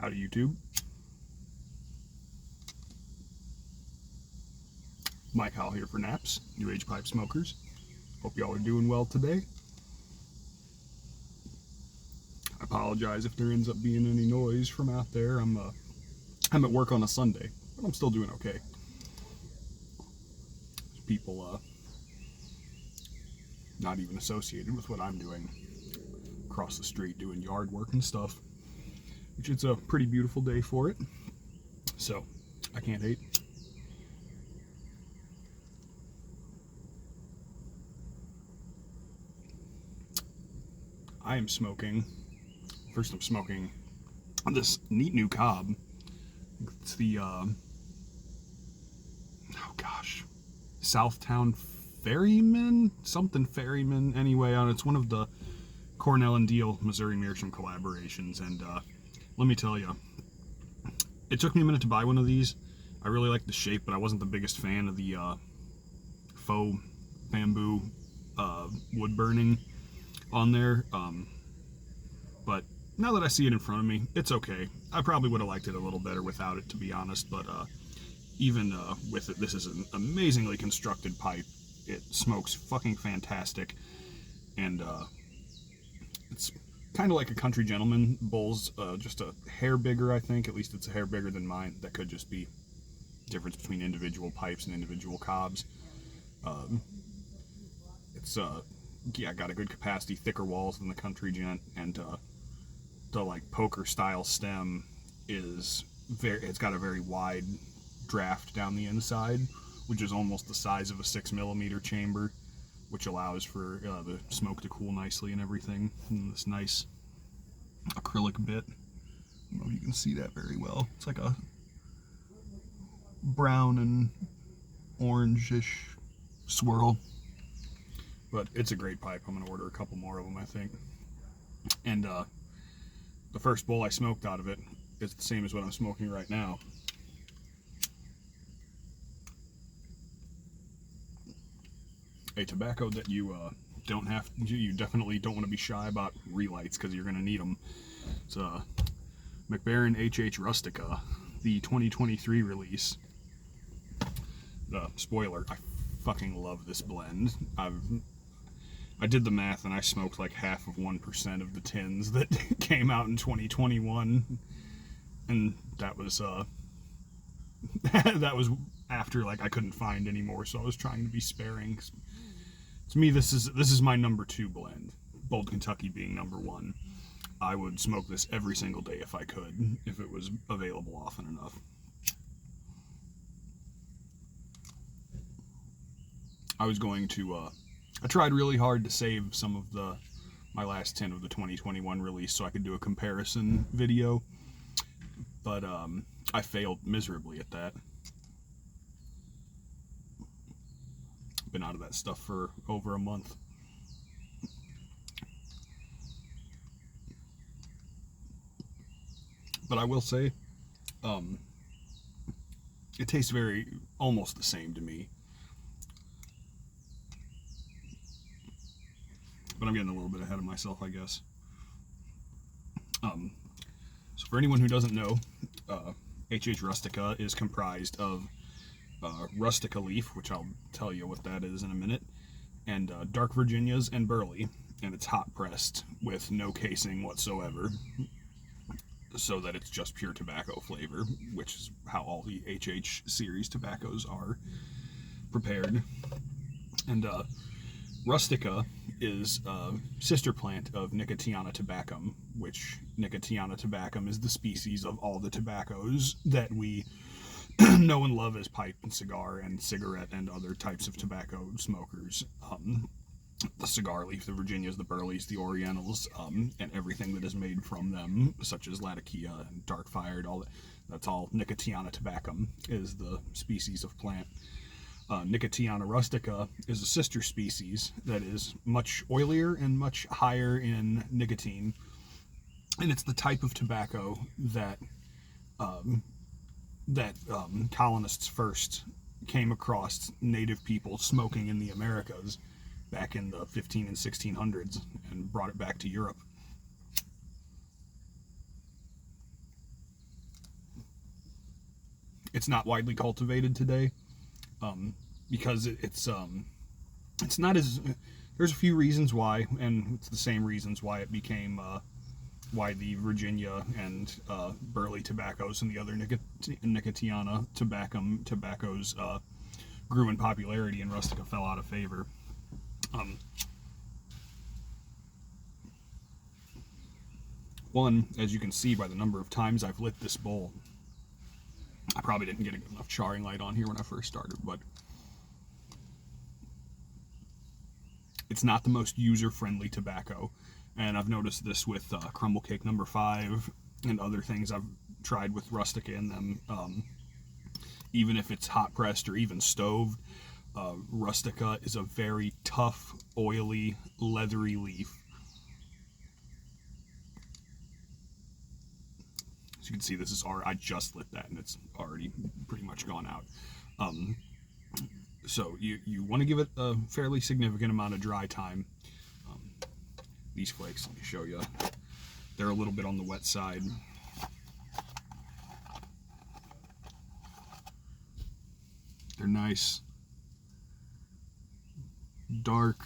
Howdy YouTube. Mike Howell here for Naps, New Age Pipe Smokers. Hope y'all are doing well today. I apologize if there ends up being any noise from out there. I'm at work on a Sunday, but I'm still doing okay. People not even associated with what I'm doing across the street doing yard work and stuff, which it's a pretty beautiful day for it, so I can't hate. I am smoking, first I'm smoking this neat new cob. It's the, Southtown Ferryman? Something Ferryman, anyway. It's one of the Cornell and Deal Missouri Meerschaum collaborations, and let me tell you, it took me a minute to buy one of these. I really like the shape, but I wasn't the biggest fan of the faux bamboo wood burning on there, but now that I see it in front of me, it's okay. I probably would have liked it a little better without it, to be honest, but even with it, this is an amazingly constructed pipe. It smokes fucking fantastic, and it's kind of like a Country Gentleman Bull's, just a hair bigger, I think. At least it's a hair bigger than mine. That could just be difference between individual pipes and individual cobs. It's got a good capacity, thicker walls than the Country Gent, and the like poker style stem is it's got a very wide draft down the inside, which is almost the size of a 6mm chamber, which allows for the smoke to cool nicely and everything. And this nice acrylic bit, I don't know if you can see that very well. It's like a brown and orange-ish swirl, but it's a great pipe. I'm gonna order a couple more of them, I think. And the first bowl I smoked out of it is the same as what I'm smoking right now. A tobacco that you you definitely don't want to be shy about relights, because you're going to need them. It's McBaron HH Rustica, the 2023 release. The spoiler, I fucking love this blend. I did the math and I smoked like half of 1% of the tins that came out in 2021, and that was that was after like I couldn't find any more, so I was trying to be sparing. To me, this is my number 2 blend, Bold Kentucky being number 1. I would smoke this every single day if I could, if it was available often enough. I was going to I tried really hard to save some of my last 10 of the 2021 release so I could do a comparison video, but I failed miserably at that. Been out of that stuff for over a month. But I will say, it tastes almost the same to me. But I'm getting a little bit ahead of myself, I guess. So for anyone who doesn't know, HH Rustica is comprised of Rustica leaf, which I'll tell you what that is in a minute, and dark Virginias and burley, and it's hot pressed with no casing whatsoever, so that it's just pure tobacco flavor, which is how all the HH series tobaccos are prepared. And Rustica is a sister plant of Nicotiana tabacum, which Nicotiana tabacum is the species of all the tobaccos that we know and love as pipe and cigar and cigarette and other types of tobacco smokers. The cigar leaf, the Virginias, the burleys, the orientals, and everything that is made from them, such as Latakia and dark fired, that's all Nicotiana tabacum is the species of plant. Nicotiana rustica is a sister species that is much oilier and much higher in nicotine, and it's the type of tobacco that colonists first came across native people smoking in the Americas back in the 15 and 1600s and brought it back to Europe. it's not widely cultivated today, because it's not as, there's a few reasons why, and it's the same reasons why it became why the Virginia and Burley tobaccos and the other Nicotiana tobaccos grew in popularity and Rustica fell out of favor. One, as you can see by the number of times I've lit this bowl, I probably didn't get enough charring light on here when I first started, but it's not the most user-friendly tobacco. And I've noticed this with Crumble Cake number 5 and other things I've tried with Rustica in them. Even if it's hot pressed or even stoved, Rustica is a very tough, oily, leathery leaf. As you can see, this is already, I just lit that and it's already pretty much gone out. So you want to give it a fairly significant amount of dry time. These flakes, let me show you, they're a little bit on the wet side. They're nice, dark,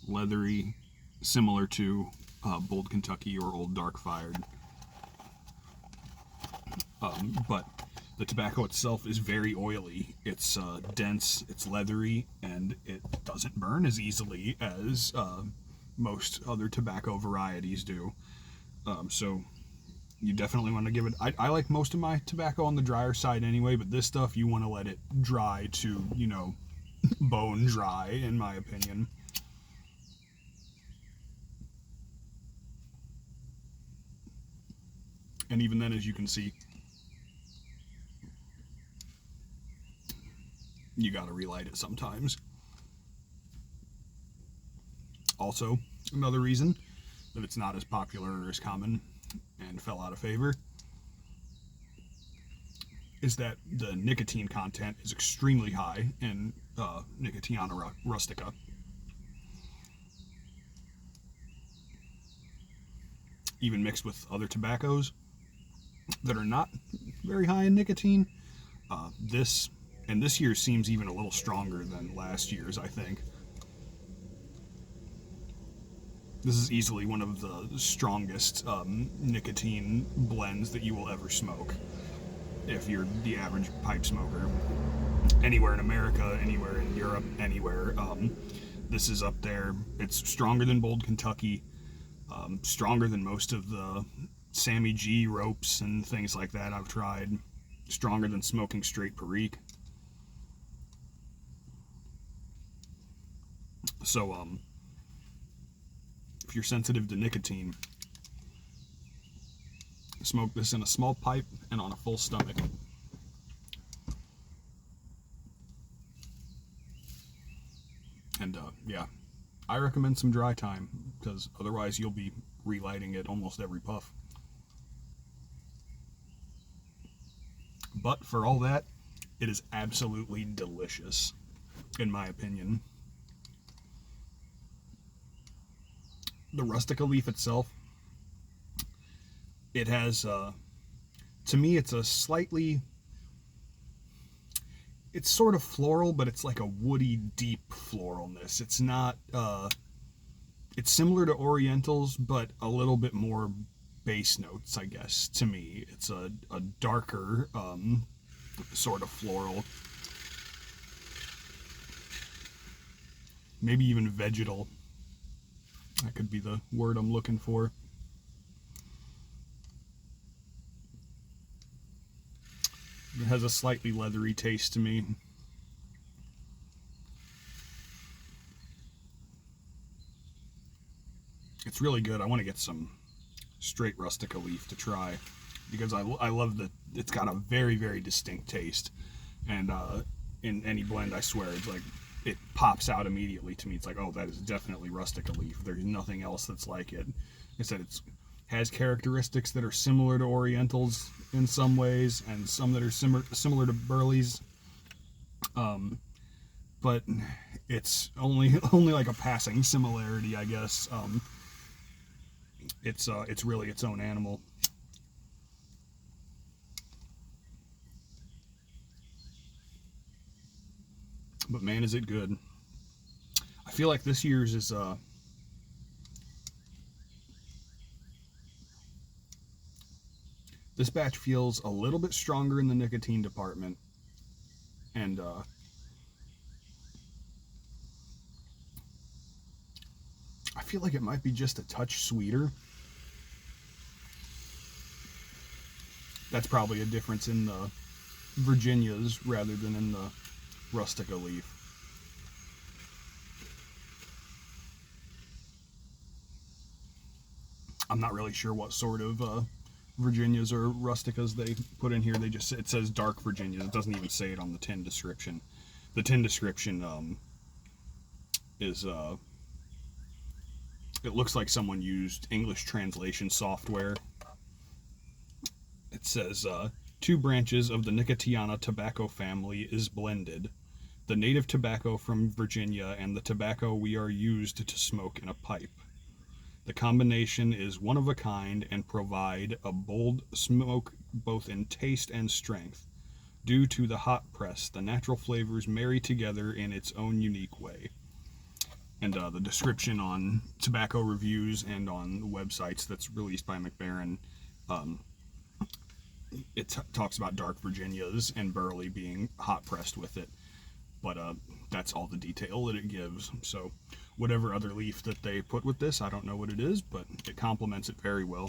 leathery, similar to Bold Kentucky or Old Dark Fired. But the tobacco itself is very oily. It's dense, it's leathery, and it doesn't burn as easily as most other tobacco varieties do. So you definitely want to give it, I like most of my tobacco on the drier side anyway, but this stuff you want to let it dry to, you know, bone dry, in my opinion. And even then, as you can see, you gotta relight it sometimes. Also, another reason that it's not as popular or as common and fell out of favor is that the nicotine content is extremely high in Nicotiana rustica. Even mixed with other tobaccos that are not very high in nicotine. This year seems even a little stronger than last year's, I think. This is easily one of the strongest nicotine blends that you will ever smoke, if you're the average pipe smoker. Anywhere in America, anywhere in Europe, anywhere. This is up there. It's stronger than Bold Kentucky, stronger than most of the Sammy G ropes and things like that I've tried, stronger than smoking straight Perique. So, if you're sensitive to nicotine, smoke this in a small pipe and on a full stomach. And yeah, I recommend some dry time, because otherwise you'll be relighting it almost every puff. But for all that, it is absolutely delicious, in my opinion. The Rustica leaf itself, it has, to me, it's a slightly, it's sort of floral, but it's like a woody, deep floralness. It's not, it's similar to Orientals, but a little bit more bass notes, I guess, to me. It's a darker, sort of floral. Maybe even vegetal. That could be the word I'm looking for. It has a slightly leathery taste to me. It's really good. I want to get some straight Rustica leaf to try, because I love that it's got a very, very distinct taste. And in any blend, I swear, it's like, it pops out immediately to me. It's like, oh, that is definitely Rustica leaf. There's nothing else that's like it. I said, it has characteristics that are similar to Orientals in some ways, and some that are similar to Burleys. But it's only like a passing similarity, I guess. It's really its own animal. but man, is it good. I feel like this year's is this batch feels a little bit stronger in the nicotine department, and I feel like it might be just a touch sweeter. That's probably a difference in the Virginias rather than in the Rustica leaf. I'm not really sure what sort of Virginias or Rusticas they put in here. It says dark Virginias. It doesn't even say it on the tin description. The tin description is it looks like someone used English translation software. It says 2 branches of the Nicotiana tobacco family is blended. The native tobacco from Virginia and the tobacco we are used to smoke in a pipe. The combination is one of a kind and provide a bold smoke both in taste and strength. Due to the hot press, the natural flavors marry together in its own unique way. And the description on tobacco reviews and on websites that's released by McBaron, it talks about dark Virginias and Burley being hot pressed with it. But that's all the detail that it gives. So whatever other leaf that they put with this, I don't know what it is, but it complements it very well.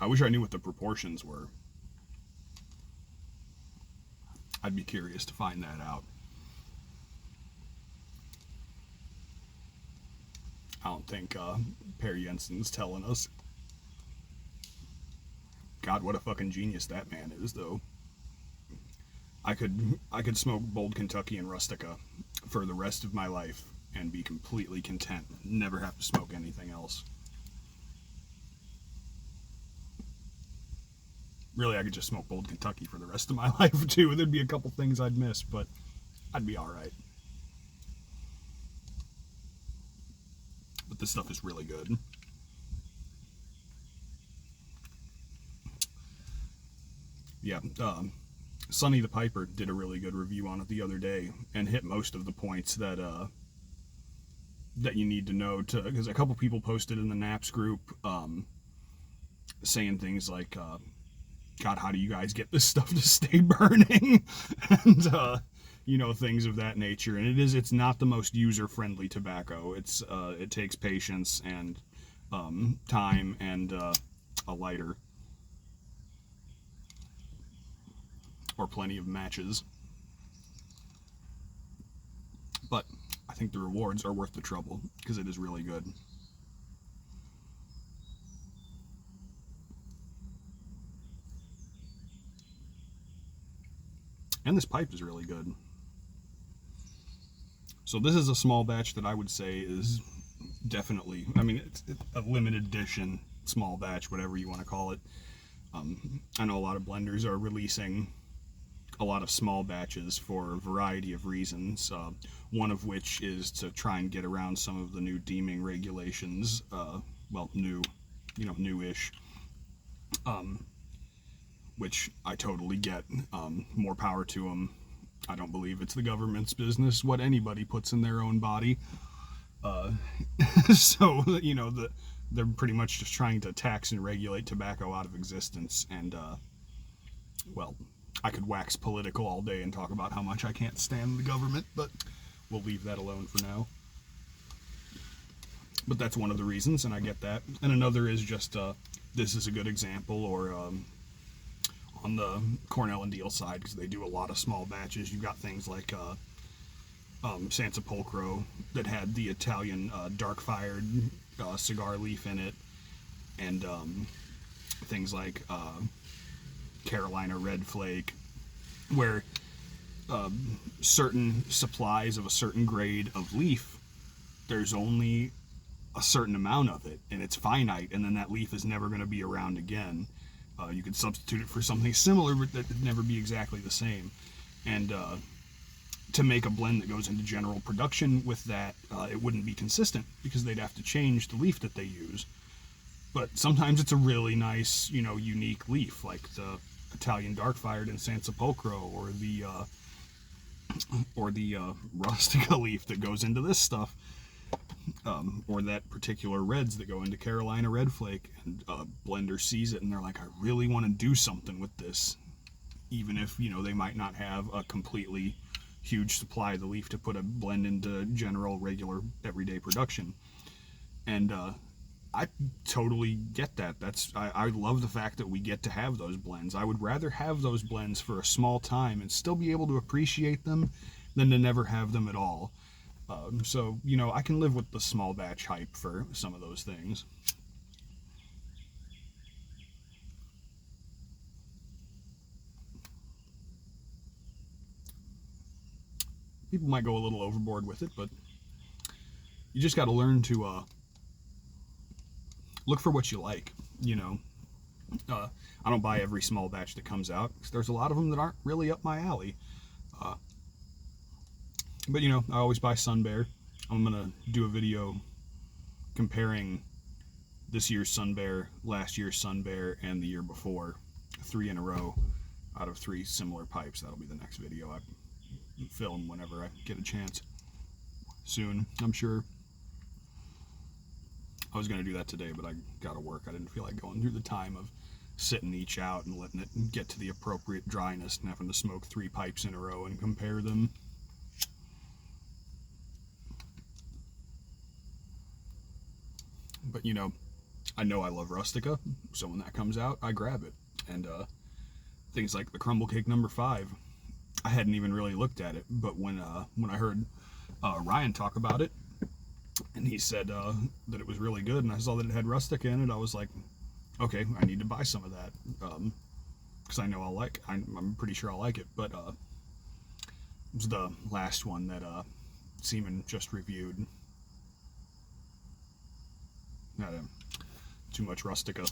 I wish I knew what the proportions were. I'd be curious to find that out. I don't think Per Jensen's telling us. God, what a fucking genius that man is, though. I could smoke Bold Kentucky and Rustica for the rest of my life and be completely content. Never have to smoke anything else. Really, I could just smoke Bold Kentucky for the rest of my life, too. There'd be a couple things I'd miss, but I'd be alright. But this stuff is really good. Yeah, Sonny the Piper did a really good review on it the other day and hit most of the points that that you need to know, because a couple people posted in the Naps group saying things like, God, how do you guys get this stuff to stay burning? And things of that nature. And it's not the most user-friendly tobacco. It takes patience and time and a lighter. Or plenty of matches. But I think the rewards are worth the trouble, because it is really good. And this pipe is really good. So this is a small batch that I would say is definitely, it's a limited edition small batch, whatever you want to call it. I know a lot of blenders are releasing a lot of small batches for a variety of reasons, one of which is to try and get around some of the new deeming regulations, newish, which I totally get. More power to them. I don't believe it's the government's business what anybody puts in their own body. So, they're pretty much just trying to tax and regulate tobacco out of existence, and, I could wax political all day and talk about how much I can't stand the government, but we'll leave that alone for now. But that's one of the reasons, and I get that. And another is just, this is a good example, or on the Cornell and Deal side, because they do a lot of small batches. You've got things like Sansepolcro that had the Italian dark-fired cigar leaf in it, and things like Carolina Red Flake, where certain supplies of a certain grade of leaf, there's only a certain amount of it, and it's finite, and then that leaf is never going to be around again. You could substitute it for something similar, but that would never be exactly the same. And to make a blend that goes into general production with that, it wouldn't be consistent, because they'd have to change the leaf that they use. But sometimes it's a really nice, unique leaf, like Italian dark fired in San Sepolcro, or the Rustica leaf that goes into this stuff, or that particular reds that go into Carolina Red Flake, and a blender sees it and they're like, I really want to do something with this, even if, you know, they might not have a completely huge supply of the leaf to put a blend into general, regular, everyday production. And I totally get that. I love the fact that we get to have those blends. I would rather have those blends for a small time and still be able to appreciate them than to never have them at all. So, you know, I can live with the small batch hype for some of those things. People might go a little overboard with it, but you just got to learn to look for what you like, you know. I don't buy every small batch that comes out, because there's a lot of them that aren't really up my alley. But, you know, I always buy Sun Bear. I'm going to do a video comparing this year's Sun Bear, last year's Sun Bear, and the year before. 3 in a row out of 3 similar pipes. That'll be the next video I film whenever I get a chance. Soon, I'm sure. I was going to do that today, but I got to work. I didn't feel like going through the time of sitting each out and letting it get to the appropriate dryness and having to smoke 3 pipes in a row and compare them. But, you know I love Rustica, so when that comes out, I grab it. And things like the Crumble Cake number 5, I hadn't even really looked at it, but when I heard Ryan talk about it, and he said that it was really good, and I saw that it had Rustica in it, I was like, okay, I need to buy some of that, because I know I'm pretty sure I'll like it. But it was the last one that Seaman just reviewed. Too much Rustica.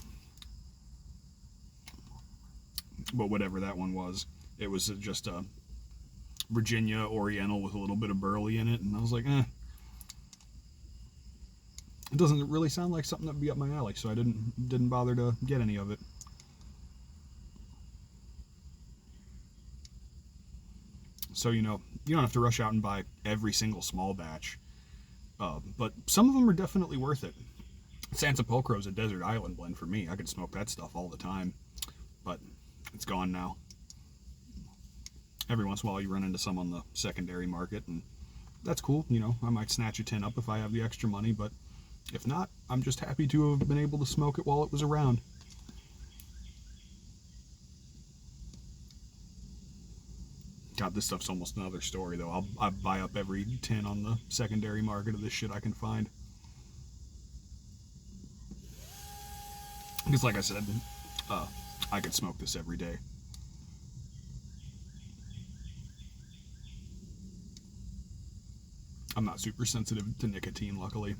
But whatever that one was, it was just a Virginia Oriental with a little bit of burley in it, and I was like, it doesn't really sound like something that'd be up my alley, so I didn't bother to get any of it. So, you know, you don't have to rush out and buy every single small batch, but some of them are definitely worth it. San Sepolcro is a desert island blend for me. I could smoke that stuff all the time, but it's gone now. Every once in a while you run into some on the secondary market, and that's cool. You know, I might snatch a tin up if I have the extra money, but if not, I'm just happy to have been able to smoke it while it was around. God, this stuff's almost another story, though. I'll buy up every tin on the secondary market of this shit I can find. Because, like I said, I could smoke this every day. I'm not super sensitive to nicotine, luckily.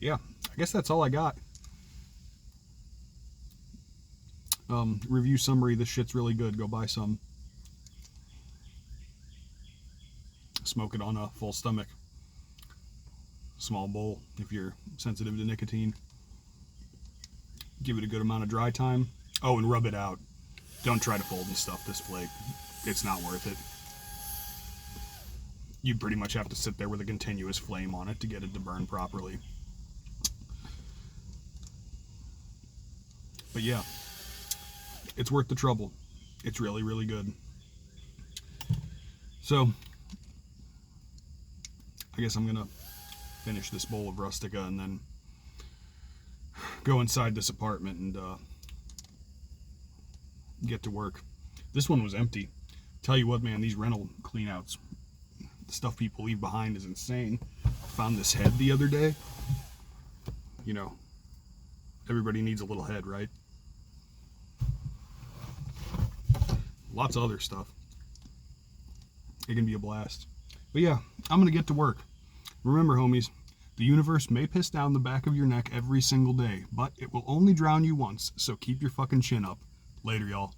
Yeah, I guess that's all I got. Review summary, this shit's really good. Go buy some. Smoke it on a full stomach. Small bowl if you're sensitive to nicotine. Give it a good amount of dry time. Oh, and rub it out. Don't try to fold and stuff this flake. It's not worth it. You pretty much have to sit there with a continuous flame on it to get it to burn properly. But yeah, it's worth the trouble. It's really, really good. So, I guess I'm gonna finish this bowl of Rustica and then go inside this apartment and get to work. This one was empty. Tell you what, man, these rental cleanouts, the stuff people leave behind is insane. Found this head the other day. You know, everybody needs a little head, right? Lots of other stuff. It can be a blast. But yeah, I'm gonna get to work. Remember, homies, the universe may piss down the back of your neck every single day, but it will only drown you once, so keep your fucking chin up. Later, y'all.